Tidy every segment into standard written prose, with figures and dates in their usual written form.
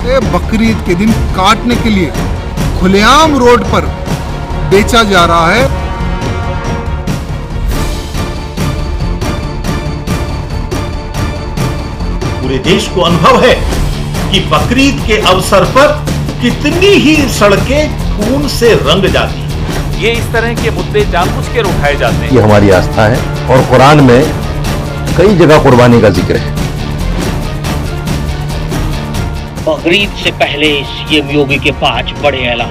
बकरीद के दिन काटने के लिए खुलेआम रोड पर बेचा जा रहा है। पूरे देश को अनुभव है कि बकरीद के अवसर पर कितनी ही सड़कें खून से रंग जाती हैं। ये इस तरह के मुद्दे जानबूझकर उठाए जाते हैं। ये हमारी आस्था है और कुरान में कई जगह कुर्बानी का जिक्र है। बकरीद से पहले सीएम योगी के 5 बड़े ऐलान,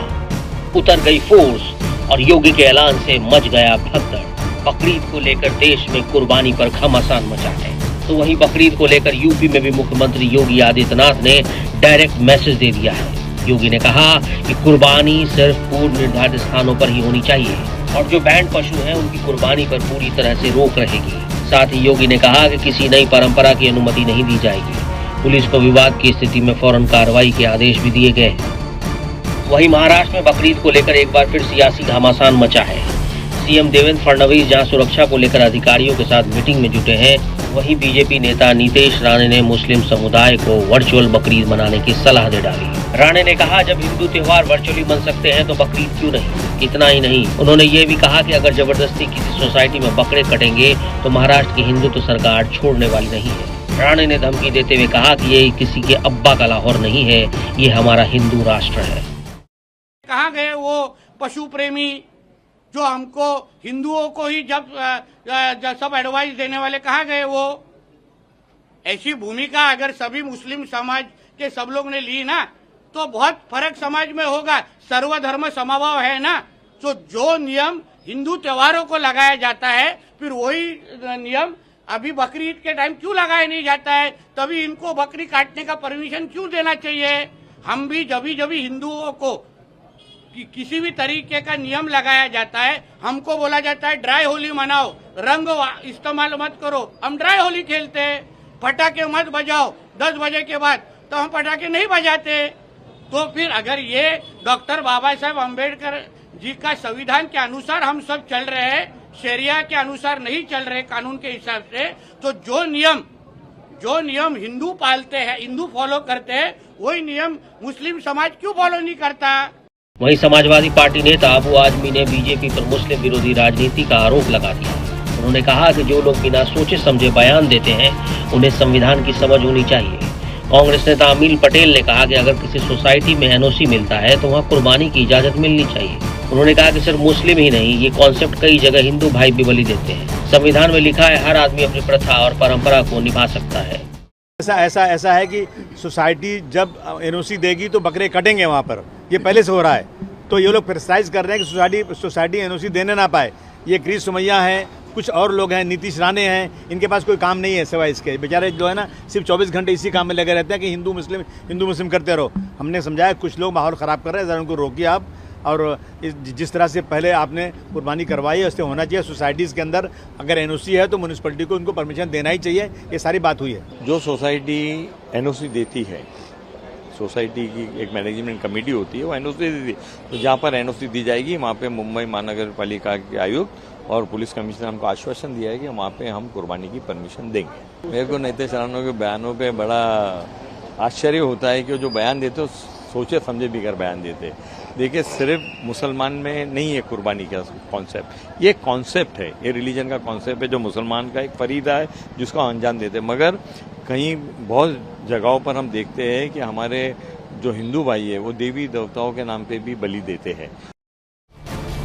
उतर गई फोर्स और योगी के ऐलान से मच गया भगदड़। बकरीद को लेकर देश में कुर्बानी पर घमासान मचा है, तो वहीं बकरीद को लेकर यूपी में भी मुख्यमंत्री योगी आदित्यनाथ ने डायरेक्ट मैसेज दे दिया है। योगी ने कहा कि कुर्बानी सिर्फ पूर्व निर्धारित स्थानों पर ही होनी चाहिए और जो बैंड पशु हैं उनकी कुर्बानी पर पूरी तरह से रोक रहेगी। साथ ही योगी ने कहा कि किसी नई परंपरा की अनुमति नहीं दी जाएगी। पुलिस को विवाद की स्थिति में फौरन कार्रवाई के आदेश भी दिए गए। वहीं महाराष्ट्र में बकरीद को लेकर एक बार फिर सियासी घमासान मचा है। सीएम देवेंद्र फडणवीस जहां सुरक्षा को लेकर अधिकारियों के साथ मीटिंग में जुटे हैं, वहीं बीजेपी नेता नीतीश राणे ने मुस्लिम समुदाय को वर्चुअल बकरीद मनाने की सलाह दे डाली। राणे ने कहा, जब हिंदू त्योहार वर्चुअली मन सकते हैं तो बकरीद क्यों नहीं। इतना ही नहीं, उन्होंने ये भी कहा कि अगर जबरदस्ती किसी सोसाइटी में बकरे कटेंगे तो महाराष्ट्र की हिंदुत्व सरकार छोड़ने वाली नहीं है। राणे ने धमकी देते हुए कहा कि ये किसी के अब्बा का लाहौर नहीं है, ये हमारा हिंदू राष्ट्र है। कहाँ गए वो पशु प्रेमी जो हमको हिंदुओं को ही जब सब एडवाइस देने वाले, कहाँ गए वो? ऐसी भूमिका अगर सभी मुस्लिम समाज के सब लोग ने ली ना तो बहुत फर्क समाज में होगा। सर्वधर्म समभाव है ना, तो जो नियम हिंदू त्योहारों को लगाया जाता है फिर वही नियम अभी बकरीद के टाइम क्यों लगाया नहीं जाता है? तभी इनको बकरी काटने का परमिशन क्यों देना चाहिए? हम भी जब हिंदुओं को किसी भी तरीके का नियम लगाया जाता है, हमको बोला जाता है ड्राई होली मनाओ, रंग इस्तेमाल मत करो, हम ड्राई होली खेलते हैं। पटाखे मत बजाओ 10 बजे के बाद, तो हम पटाखे नहीं बजाते। तो फिर अगर ये डॉक्टर बाबा साहेब अम्बेडकर जी का संविधान के अनुसार हम सब चल रहे हैं, शरिया के अनुसार नहीं चल रहे कानून के हिसाब से, तो जो नियम हिंदू पालते हैं, हिंदू फॉलो करते हैं, वही नियम मुस्लिम समाज क्यों फॉलो नहीं करता? वहीं समाजवादी पार्टी नेता अबू आजमी ने बीजेपी पर मुस्लिम विरोधी राजनीति का आरोप लगा दिया। उन्होंने कहा कि जो लोग बिना सोचे समझे बयान देते हैं उन्हें संविधान की समझ होनी चाहिए। कांग्रेस नेता अमील पटेल ने कहा कि अगर किसी सोसाइटी में एनओसी मिलता है तो वहाँ कुर्बानी की इजाजत मिलनी चाहिए। उन्होंने कहा कि सिर्फ मुस्लिम ही नहीं, ये कॉन्सेप्ट कई जगह हिंदू भाई भी बलि देते हैं। संविधान में लिखा है हर आदमी अपनी प्रथा और परंपरा को निभा सकता है। ऐसा है कि सोसाइटी जब एनओसी देगी तो बकरे कटेंगे वहाँ पर, ये पहले से हो रहा है। तो ये लोग प्रेसाइज कर रहे हैं कि सोसाइटी एनओसी देने ना पाए। ये क्रिश सुमैया है, कुछ और लोग हैं, नीतीश राणे हैं, इनके पास कोई काम नहीं है सिवाय इसके। बेचारे जो है ना सिर्फ 24 घंटे इसी काम में लगे रहते हैं कि हिंदू मुस्लिम करते रहो। हमने समझाया कुछ लोग माहौल ख़राब कर रहे हैं, ज़रा उनको रोकिए आप। और जिस तरह से पहले आपने कुर्बानी करवाई है उससे होना चाहिए। सोसाइटीज़ के अंदर अगर एनओसी है तो म्यूनिसिपैलिटी को उनको परमिशन देना ही चाहिए। ये सारी बात हुई है। जो सोसाइटी एनओसी देती है, सोसाइटी की एक मैनेजमेंट कमेटी होती है, वो एनओसी देती है। तो जहाँ पर एनओसी दी जाएगी वहाँ पे मुंबई महानगर पालिका के आयुक्त और पुलिस कमिश्नर हमको आश्वासन दिया है कि वहाँ पे हम कुर्बानी की परमिशन देंगे। मेरे को नीतीश राणे के बयानों पे बड़ा आश्चर्य होता है कि जो बयान देते हो सोचे समझे भी कर बयान देते। देखिए, सिर्फ मुसलमान में नहीं है कुर्बानी का कॉन्सेप्ट, ये कॉन्सेप्ट है, ये रिलीजन का कॉन्सेप्ट है जो मुसलमान का एक फरीदा है जिसको अंजाम देते। मगर कहीं बहुत जगहों पर हम देखते हैं कि हमारे जो हिंदू भाई है वो देवी देवताओं के नाम पे भी बलि देते हैं।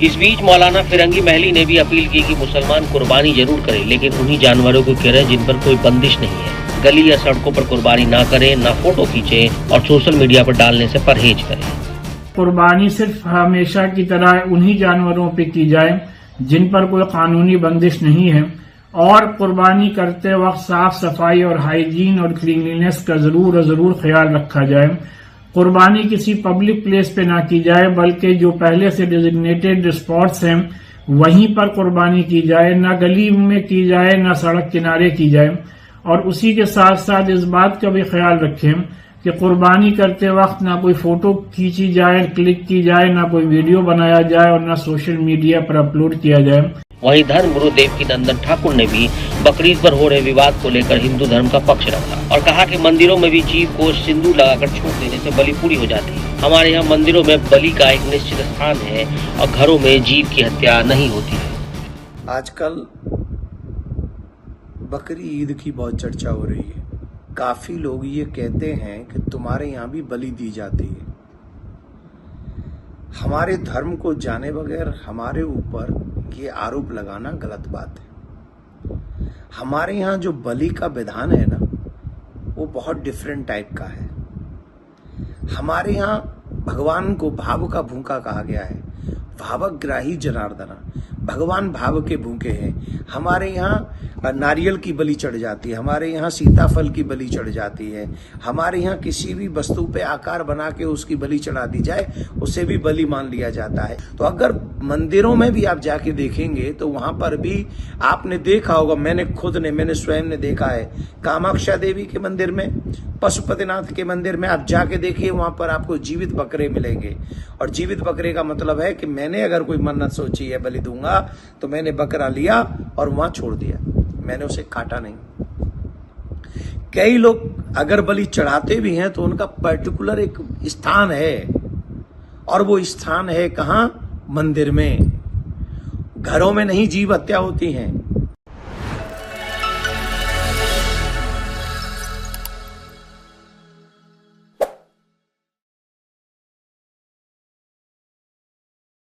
इस बीच मौलाना फिरंगी महली ने भी अपील की कि मुसलमान कुर्बानी जरूर करें, लेकिन उन्हीं जानवरों को करें जिन पर कोई बंदिश नहीं है। गली या सड़कों पर कुर्बानी ना करें, ना फोटो खींचें और सोशल मीडिया पर डालने से परहेज करें। कुर्बानी सिर्फ हमेशा की तरह उन्हीं जानवरों पे की जाए जिन पर कोई कानूनी बंदिश नहीं है, और कुर्बानी करते वक्त साफ सफाई और हाइजीन और क्लीनलीनेस का जरूर ख्याल रखा जाए। कुर्बानी किसी पब्लिक प्लेस पे ना की जाए, बल्कि जो पहले से डेजिग्नेटेड स्पॉट्स हैं वहीं पर कुर्बानी की जाए, ना गली में की जाए, ना सड़क किनारे की जाए। और उसी के साथ साथ इस बात का भी ख्याल रखें कि कुर्बानी करते वक्त ना कोई फोटो खींची जाए, क्लिक की जाए, ना कोई वीडियो बनाया जाए और ना सोशल मीडिया पर अपलोड किया जाए। वहीं धर्म गुरु देवकीनंदन ठाकुर ने भी बकरीद पर हो रहे विवाद को लेकर हिंदू धर्म का पक्ष रखा और कहा कि मंदिरों में भी जीव को सिंदूर लगाकर छोड़ देने से बलि पूरी हो जाती है। हमारे यहाँ मंदिरों में बलि का एक निश्चित स्थान है और घरों में जीव की हत्या नहीं होती है। आजकल बकरी ईद की बहुत चर्चा हो रही है। काफी लोग ये कहते हैं कि तुम्हारे यहाँ भी बलि दी जाती है। हमारे धर्म को जाने बगैर हमारे ऊपर ये आरोप लगाना गलत बात है। हमारे यहाँ जो बलि का विधान है ना, वो बहुत डिफरेंट टाइप का है। हमारे यहाँ भगवान को भाव का भूखा कहा गया है। भावग्राही जनार्दना, भगवान भाव के भूखे हैं। हमारे यहाँ नारियल की बलि चढ़ जाती है, हमारे यहाँ सीताफल की बलि चढ़ जाती है, हमारे यहाँ किसी भी वस्तु पे आकार बना के उसकी बलि चढ़ा दी जाए उसे भी बलि मान लिया जाता है। तो अगर मंदिरों में भी आप जाके देखेंगे तो वहां पर भी आपने देखा होगा, मैंने स्वयं ने देखा है, कामाक्षा देवी के मंदिर में, पशुपतिनाथ के मंदिर में आप जाके देखिए, वहां पर आपको जीवित बकरे मिलेंगे। और जीवित बकरे का मतलब है कि मैंने अगर कोई मन्नत सोची है बलि दूंगा तो मैंने बकरा लिया और वहां छोड़ दिया, मैंने उसे काटा नहीं। कई लोग अगर बलि चढ़ाते भी हैं तो उनका पर्टिकुलर एक स्थान है, और वो स्थान है कहां? मंदिर में। घरों में नहीं जीव हत्या होती है।